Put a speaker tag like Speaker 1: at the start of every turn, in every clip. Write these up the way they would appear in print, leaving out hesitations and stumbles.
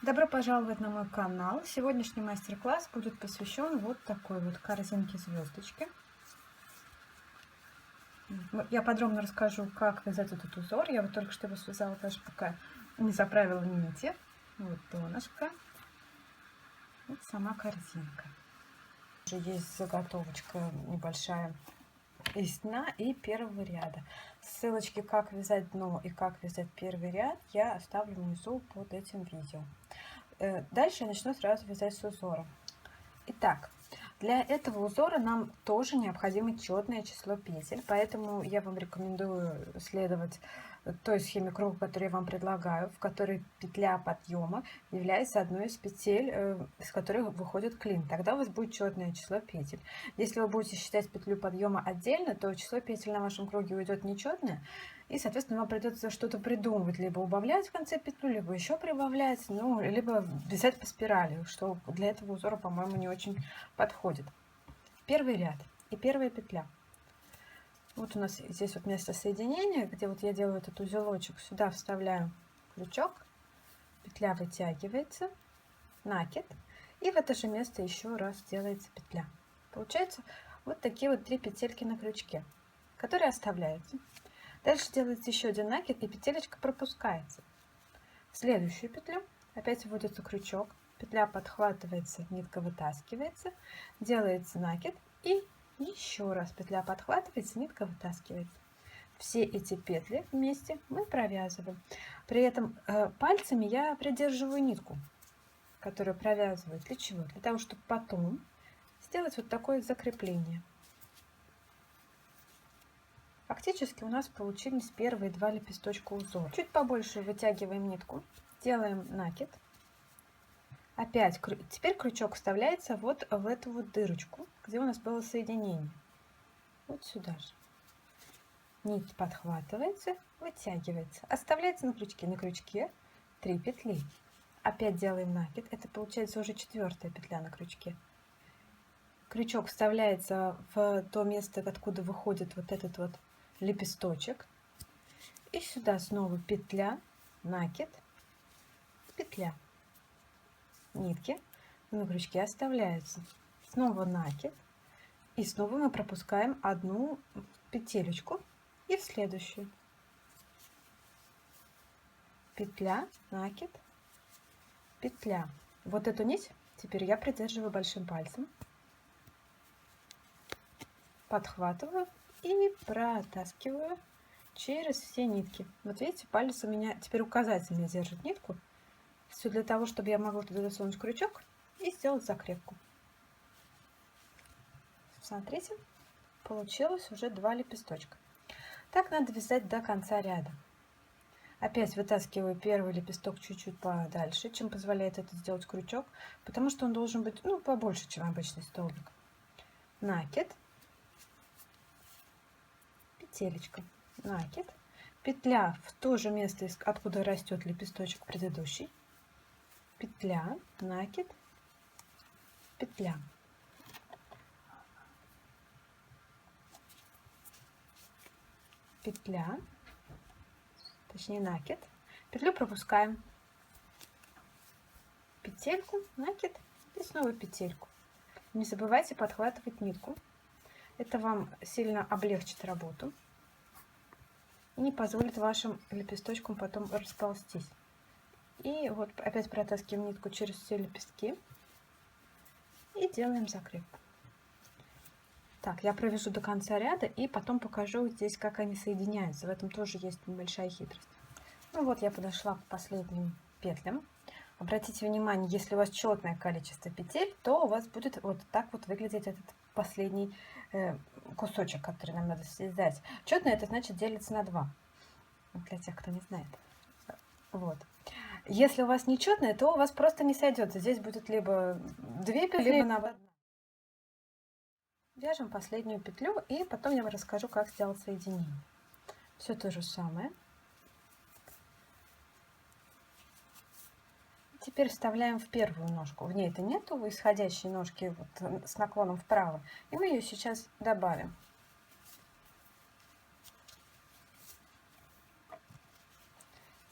Speaker 1: Добро пожаловать на мой канал. Сегодняшний мастер-класс будет посвящен вот такой вот корзинке звездочки. Я подробно расскажу, как вязать этот узор. Я вот только что его связала, даже пока не заправила нити. Вот донышко. Вот сама корзинка. Уже есть заготовочка небольшая из дна и первого ряда. Ссылочки, как вязать дно и как вязать первый ряд, я оставлю внизу под этим видео. Дальше я начну сразу вязать с узором. Итак, для этого узора нам тоже необходимо четное число петель, поэтому я вам рекомендую следовать той схеме круга, которую я вам предлагаю, в которой петля подъема является одной из петель, с которой выходит клин. Тогда у вас будет четное число петель. Если вы будете считать петлю подъема отдельно, то число петель на вашем круге уйдет нечетное, и, соответственно, вам придется что-то придумывать, либо убавлять в конце петлю, либо еще прибавлять, ну, либо вязать по спирали, что для этого узора, по-моему, не очень подходит. Первый ряд и первая петля. Вот у нас здесь вот место соединения, где вот я делаю этот узелочек. Сюда вставляю крючок, петля вытягивается, накид, и в это же место еще раз делается петля. Получается вот такие вот 3 петельки на крючке, которые оставляются. Дальше делается еще один накид, и петелечка пропускается. В следующую петлю опять вводится крючок, петля подхватывается, нитка вытаскивается, делается накид, и еще раз петля подхватывается, нитка вытаскивается. Все эти петли вместе мы провязываем. При этом пальцами я придерживаю нитку, которую провязываю. Для чего? Для того, чтобы потом сделать вот такое закрепление. Фактически у нас получились первые 2 лепесточка узора. Чуть побольше вытягиваем нитку, делаем накид. Опять теперь крючок вставляется вот в эту вот дырочку, где у нас было соединение. Вот сюда же. Нить подхватывается, вытягивается, оставляется на крючке. На крючке 3 петли. Опять делаем накид. Это получается уже 4-я петля на крючке. Крючок вставляется в то место, откуда выходит вот этот вот лепесточек. И сюда снова петля, накид, петля. Нитки на крючке оставляются. Снова накид. И снова мы пропускаем одну петелечку и в следующую. Петля, накид, петля. Вот эту нить теперь я придерживаю большим пальцем. Подхватываю и протаскиваю через все нитки. Вот видите, палец у меня теперь указательный держит нитку. Все для того, чтобы я могла туда засунуть крючок и сделать закрепку. Смотрите, получилось уже 2 лепесточка. Так надо вязать до конца ряда. Опять вытаскиваю первый лепесток чуть-чуть подальше, чем позволяет это сделать крючок, потому что он должен быть, ну, побольше, чем обычный столбик. Накид, петелечка, накид, петля в то же место, откуда растет лепесточек предыдущий, петля, накид, петля. Петля, точнее накид, петлю пропускаем, петельку, накид и снова петельку. Не забывайте подхватывать нитку, это вам сильно облегчит работу и не позволит вашим лепесточкам потом расползтись. И вот опять протаскиваем нитку через все лепестки и делаем закрепку. Так, я провяжу до конца ряда и потом покажу здесь, как они соединяются. В этом тоже есть небольшая хитрость. Ну вот я подошла к последним петлям. Обратите внимание, если у вас четное количество петель, то у вас будет вот так вот выглядеть этот последний кусочек, который нам надо связать. Четное — это значит делится на 2. Для тех, кто не знает. Вот. Если у вас нечетное, то у вас просто не сойдется. Здесь будет либо 2 петли, либо наоборот. Вяжем последнюю петлю, и потом я вам расскажу, как сделать соединение. Все то же самое. Теперь вставляем в первую ножку. В ней-то нету исходящей ножки вот с наклоном вправо, и мы ее сейчас добавим.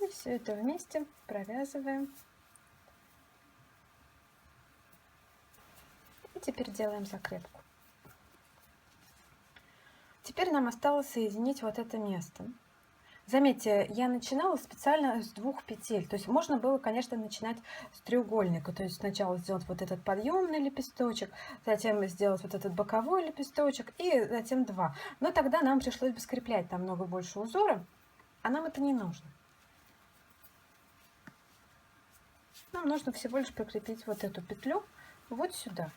Speaker 1: И все это вместе провязываем И теперь делаем закрепку. Теперь нам осталось соединить вот это место. Заметьте, я начинала специально с 2 петель. То есть можно было, конечно, начинать с треугольника. То есть сначала сделать вот этот подъемный лепесточек, затем сделать вот этот боковой лепесточек и затем 2. Но тогда нам пришлось бы скреплять там много больше узора, а нам это не нужно. Нам нужно всего лишь прикрепить вот эту петлю вот сюда.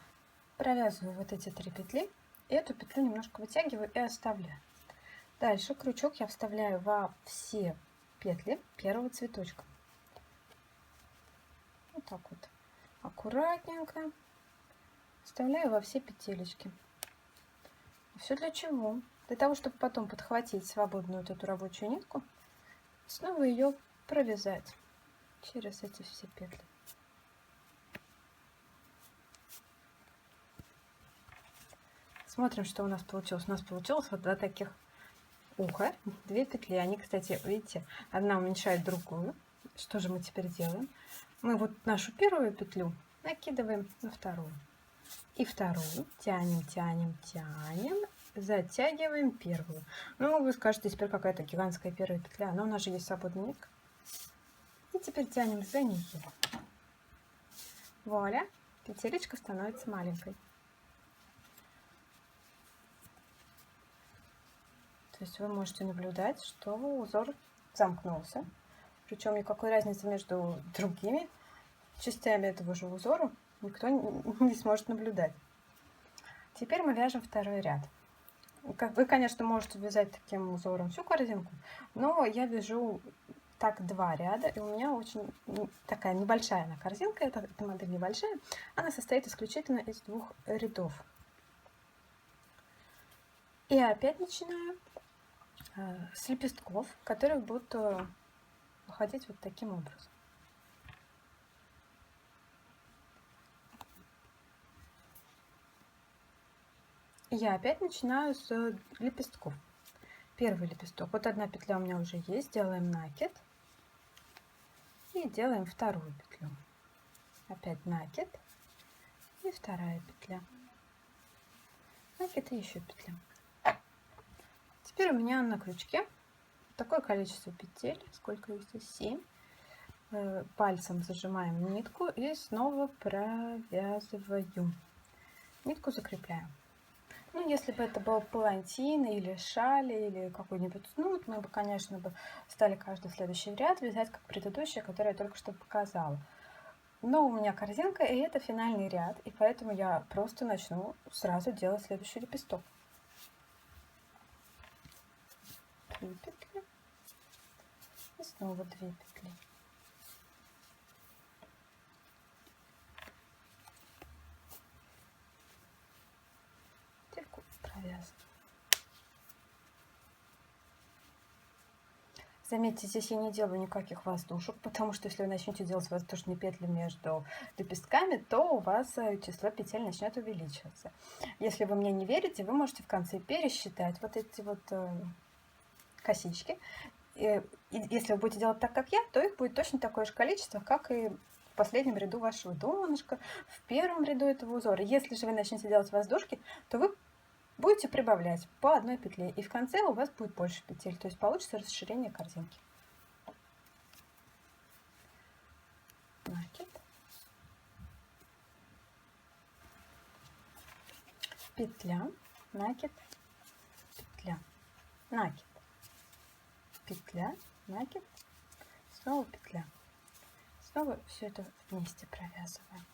Speaker 1: Провязываю вот эти 3 петли, и эту петлю немножко вытягиваю и оставляю. Дальше крючок я вставляю во все петли первого цветочка. Вот так вот аккуратненько вставляю во все петелечки. Все для чего? Для того, чтобы потом подхватить свободную вот эту рабочую нитку, снова ее провязать через эти все петли. Смотрим, что у нас получилось. У нас получилось вот 2 таких уха, 2 петли. Они, кстати, видите, одна уменьшает другую. Что же мы теперь делаем? Мы вот нашу первую петлю накидываем на вторую. И вторую тянем, тянем, тянем, затягиваем первую. Ну, вы скажете, теперь какая-то гигантская первая петля, но у нас же есть свободная нитка. И теперь тянем за нее. Вуаля, петелечка становится маленькой. То есть вы можете наблюдать, что узор замкнулся. Причем никакой разницы между другими частями этого же узора никто не сможет наблюдать. Теперь мы вяжем второй ряд. Вы, конечно, можете вязать таким узором всю корзинку, но я вяжу так 2 ряда, и у меня очень такая небольшая она корзинка, эта модель небольшая, она состоит исключительно из 2 рядов. И опять начинаю с лепестков, которые будут выходить вот таким образом. Я опять начинаю с лепестков. Первый лепесток. Вот одна петля у меня уже есть. Делаем накид. И делаем вторую петлю. Опять накид. И вторая петля. Накид и еще петля. Теперь у меня на крючке такое количество петель. Сколько их здесь? 7. Пальцем зажимаем нитку и снова провязываю. Нитку закрепляем. Ну, если бы это был палантин или шаль или какой-нибудь снуд, мы бы, конечно, стали каждый следующий ряд вязать, как предыдущий, который я только что показала. Но у меня корзинка, и это финальный ряд, и поэтому я просто начну сразу делать следующий лепесток. 3 петли и снова 2 петли. Провязываю. Заметьте, здесь я не делаю никаких воздушек, потому что если вы начнете делать воздушные петли между лепестками, то у вас число петель начнет увеличиваться. Если вы мне не верите, вы можете в конце пересчитать вот эти вот косички. И если вы будете делать так, как я, то их будет точно такое же количество, как и в последнем ряду вашего донышка, в первом ряду этого узора. Если же вы начнете делать воздушки, то вы будете прибавлять по одной петле, и в конце у вас будет больше петель, то есть получится расширение корзинки. Накид, петля, накид, петля, накид, петля, накид, снова петля. Снова все это вместе провязываем.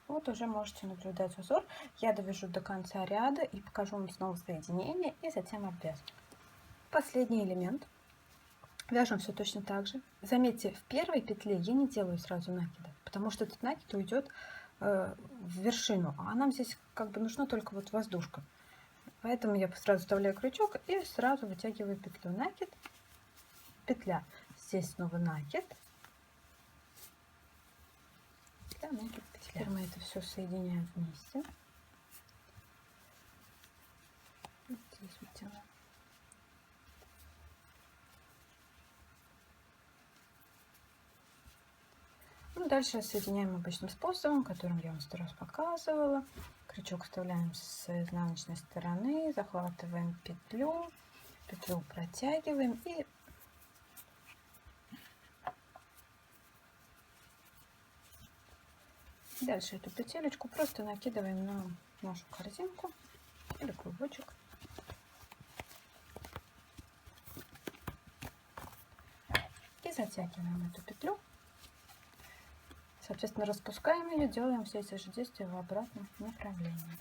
Speaker 1: Вот уже можете наблюдать узор. Я довяжу до конца ряда и покажу вам снова соединение и затем обвязку. Последний элемент. Вяжем все точно так же. Заметьте, в первой петле я не делаю сразу накида, потому что этот накид уйдет в вершину, а нам здесь как бы нужна только вот воздушка. Поэтому я сразу вставляю крючок и сразу вытягиваю петлю. Накид, петля. Здесь снова накид. Петля, накид, петля. Теперь мы это все соединяем вместе. Вот здесь мы делаем. дальше соединяем обычным способом, которым я вам 100 раз показывала. Крючок вставляем с изнаночной стороны, захватываем петлю, петлю протягиваем и дальше эту петелечку просто накидываем на нашу корзинку или клубочек. И затягиваем эту петлю. Соответственно, распускаем ее, делаем все эти же действия в обратном направлении.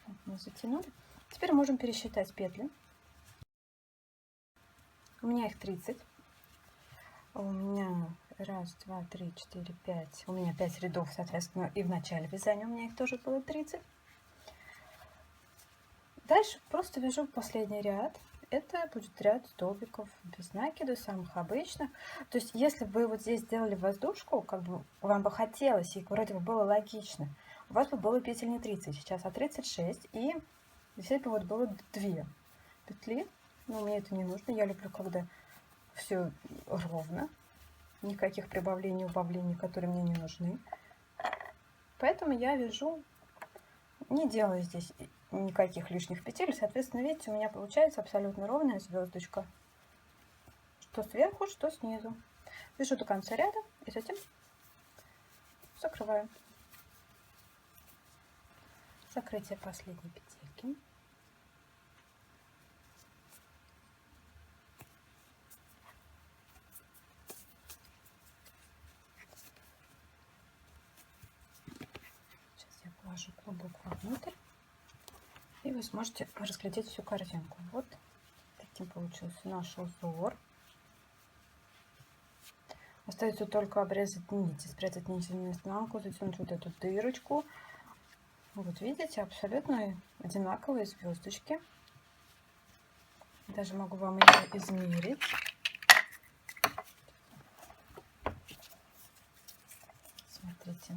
Speaker 1: Вот мы затянули. Теперь можем пересчитать петли. У меня их 30. У меня 1, 2, 3, 4, 5. У меня 5 рядов, соответственно, и в начале вязания у меня их тоже было 30. Дальше просто вяжу последний ряд. Это будет ряд столбиков без накида, самых обычных. То есть, если бы вы вот здесь сделали воздушку, как бы вам бы хотелось, и вроде бы было логично, у вас бы было петель не 30 сейчас, а 36. И здесь бы вот было 2 петли. Но мне это не нужно. Я люблю, когда все ровно. Никаких прибавлений, убавлений, которые мне не нужны. Поэтому я вяжу, не делаю здесь никаких лишних петель. Соответственно, видите, у меня получается абсолютно ровная звездочка. Что сверху, что снизу. Вяжу до конца ряда и затем закрываю. Закрытие последней петельки. Сейчас я положу клубок вовнутрь. И вы сможете разглядеть всю корзинку. Вот таким получился наш узор. Остается только обрезать нити, спрятать нити на изнанку, затянуть вот эту дырочку. Вот видите, абсолютно одинаковые звездочки. Даже могу вам ее измерить. Смотрите.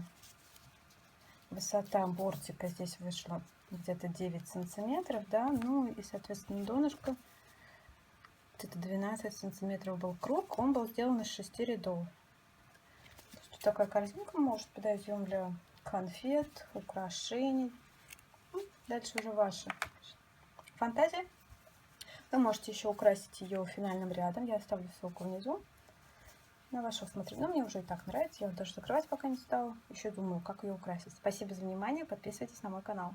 Speaker 1: Высота бортика здесь вышла где-то 9 сантиметров, да, ну и, соответственно, донышко где-то 12 сантиметров был круг, он был сделан из 6 рядов. Вот такая корзинка может подойдем для конфет, украшений. Дальше уже ваша фантазия. Вы можете еще украсить ее финальным рядом, я оставлю ссылку внизу на ваше усмотрение. Но мне уже и так нравится, я даже закрывать пока не стала. Еще думаю, как ее украсить. Спасибо за внимание, подписывайтесь на мой канал.